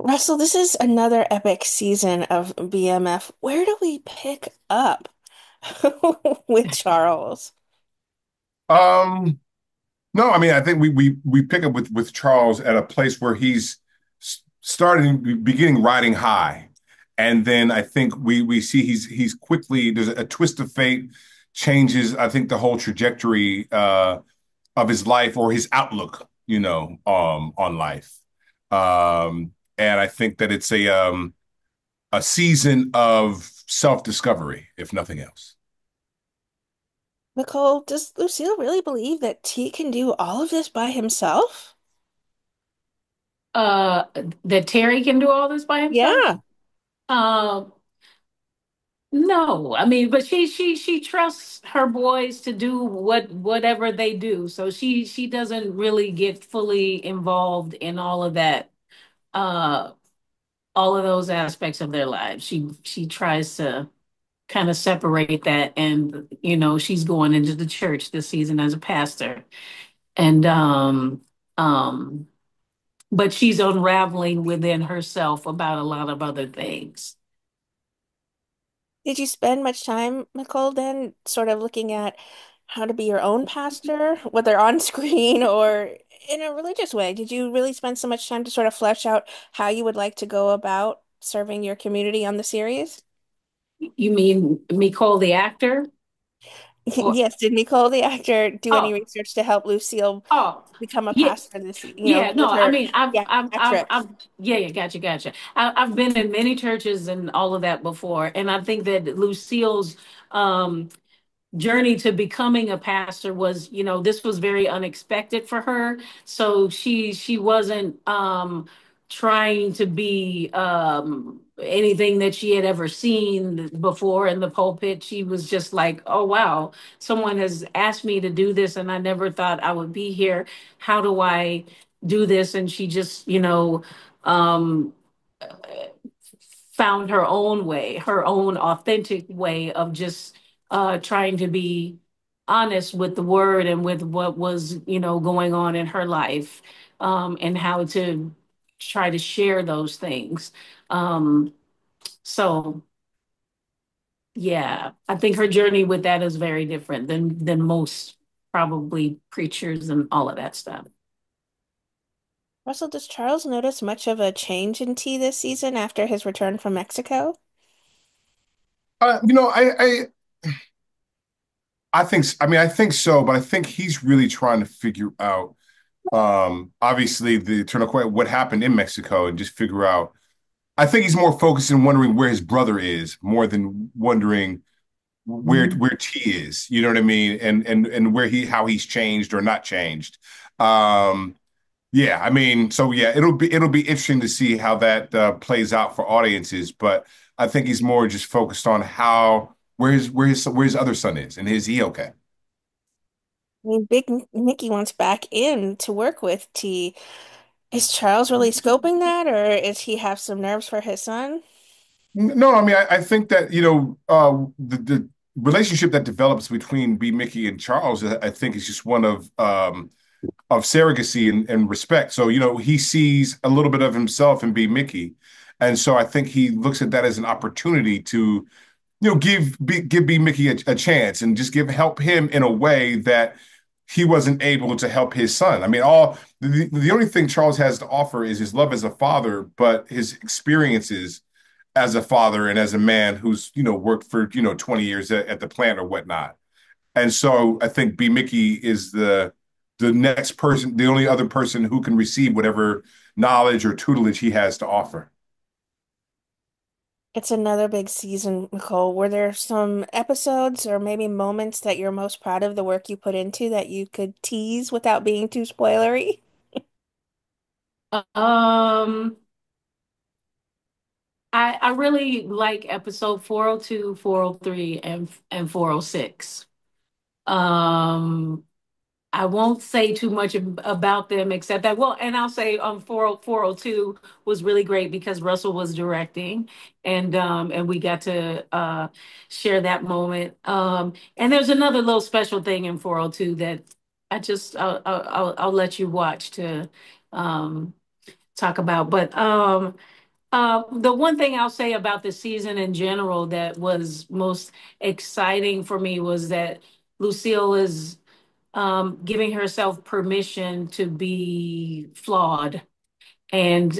Russell, this is another epic season of BMF. Where do we pick up with Charles? Um, no, I mean, I think we pick up with Charles at a place where he's beginning riding high, and then I think we see he's quickly there's a twist of fate changes. I think the whole trajectory of his life or his outlook, on life. And I think that it's a season of self-discovery, if nothing else. Nicole, does Lucille really believe that T can do all of this by himself? uh that Terry can do all this by himself? Yeah. Um, no, I mean, but she trusts her boys to do whatever they do. So she doesn't really get fully involved in uh all of those aspects of their lives. She tries to kind of separate that, and she's going into the church this season as a pastor. And um but she's unraveling within herself about a lot of other things. Did you spend much time, Nicole, then sort of looking at how to be your own pastor, whether on screen or in a religious way? Did you really spend so much time to sort of flesh out how you would like to go about serving your community on the series? You mean Micole the actor? Or Yes, did Nicole, the actor, do any oh, research to help Lucille oh, become a yeah, pastor this, yeah. No, with I her mean, theatrics? yeah, yeah, gotcha. I've been in many churches and all of that before, and I think that Lucille's um journey to becoming a pastor was, this was very unexpected for her. So she wasn't trying to be anything that she had ever seen before in the pulpit. She was just like, oh wow, someone has asked me to do this and I never thought I would be here. How do I do this? And she just, um found her own way, her own authentic way of just trying to be honest with the word and with what was, going on in her life, and how to try to share those things. Um, so yeah, I think her journey with that is very different than most probably preachers and all of that stuff. Russell, does Charles notice much of a change in T this season after his return from Mexico? Uh, you know, I, I I think I mean I think so, but I think he's really trying to figure out obviously the eternal question, what happened in Mexico, and just figure out. I think he's more focused in wondering where his brother is more than wondering where T is. You know what I mean? And where he how he's changed or not changed. Um yeah, I mean, so yeah, it'll be interesting to see how that plays out for audiences, but I think he's more just focused on how where his other son is, and is he okay? I mean, Big Mickey wants back in to work with T. Is Charles really scoping that, or is he have some nerves for his son? No, I mean, I think that, the relationship that develops between B-Mickie and Charles, I think is just one of surrogacy and respect. So, he sees a little bit of himself in B-Mickie. And so I think he looks at that as an opportunity to, give B-Mickie a chance and just help him in a way that he wasn't able to help his son. I mean, the only thing Charles has to offer is his love as a father, but his experiences as a father and as a man who's worked for 20 years at the plant or whatnot. And so I think B-Mickie is the next person, the only other person who can receive whatever knowledge or tutelage he has to offer. It's another big season, Nicole. Were there some episodes or maybe moments that you're most proud of the work you put into that you could tease without being too spoilery? Um, I really like episode 402, 403, and 406. Um, I won't say too much about them except that, well, and I'll say 402 was really great because Russell was directing, and we got to share that moment. And there's another little special thing in 402 that I'll let you watch um talk about. But the one thing I'll say about the season in general that was most exciting for me was that Lucille is giving herself permission to be flawed, and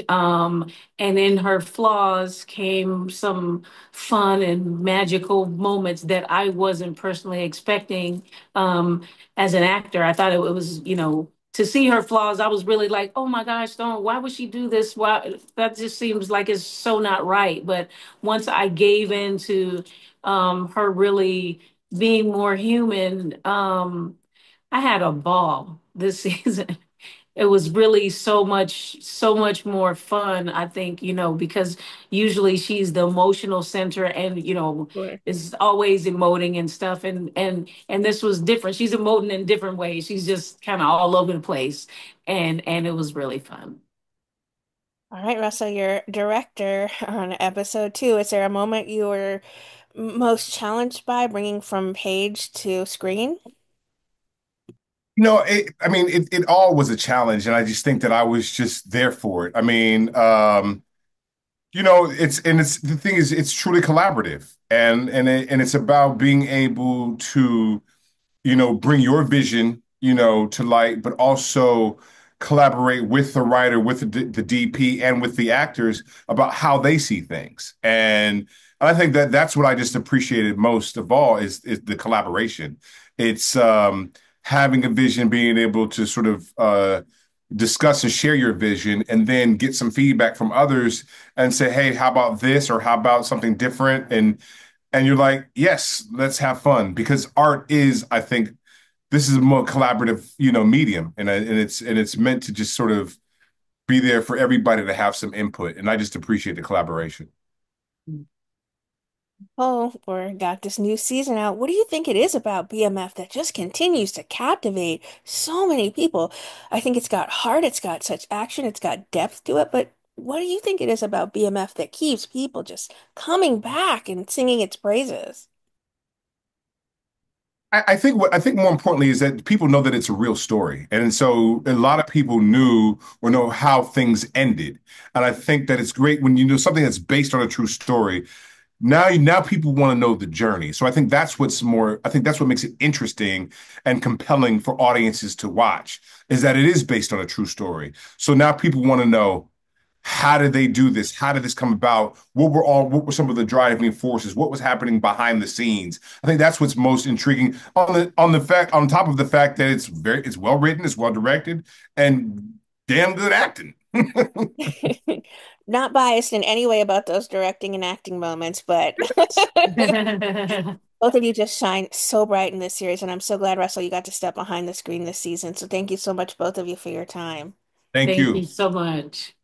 in her flaws came some fun and magical moments that I wasn't personally expecting. As an actor, I thought it was, to see her flaws, I was really like, oh my gosh, don't, why would she do this? Why, that just seems like it's so not right. But once I gave in to her really being more human, I had a ball this season. It was really so much more fun, I think, because usually she's the emotional center and, Sure. is always emoting and stuff. And this was different. She's emoting in different ways. She's just kind of all over the place. And it was really fun. All right, Russell, you're director on episode 2. Is there a moment you were most challenged by bringing from page to screen? I mean, it all was a challenge, and I just think that I was just there for it. I mean, it's the thing is, it's truly collaborative, and it's about being able to bring your vision, to light, but also collaborate with the writer, with the DP, and with the actors about how they see things. And I think that that's what I just appreciated most of all is the collaboration. It's having a vision, being able to sort of discuss and share your vision, and then get some feedback from others and say, hey, how about this, or how about something different? And you're like, yes, let's have fun, because art is, I think, this is a more collaborative, medium, and it's meant to just sort of be there for everybody to have some input. And I just appreciate the collaboration. Oh, we got this new season out. What do you think it is about BMF that just continues to captivate so many people? I think it's got heart, it's got such action, it's got depth to it, but what do you think it is about BMF that keeps people just coming back and singing its praises? I think more importantly is that people know that it's a real story. And so a lot of people knew or know how things ended. And I think that it's great when you know something that's based on a true story. Now people want to know the journey. So I think that's what makes it interesting and compelling for audiences to watch, is that it is based on a true story. So now people want to know, how did they do this? How did this come about? What were some of the driving forces? What was happening behind the scenes? I think that's what's most intriguing, on top of the fact that it's well written, it's well directed, and damn good acting. Not biased in any way about those directing and acting moments, but both of you just shine so bright in this series, and I'm so glad, Russell, you got to step behind the screen this season. So thank you so much, both of you, for your time. Thank Thank you. you so much.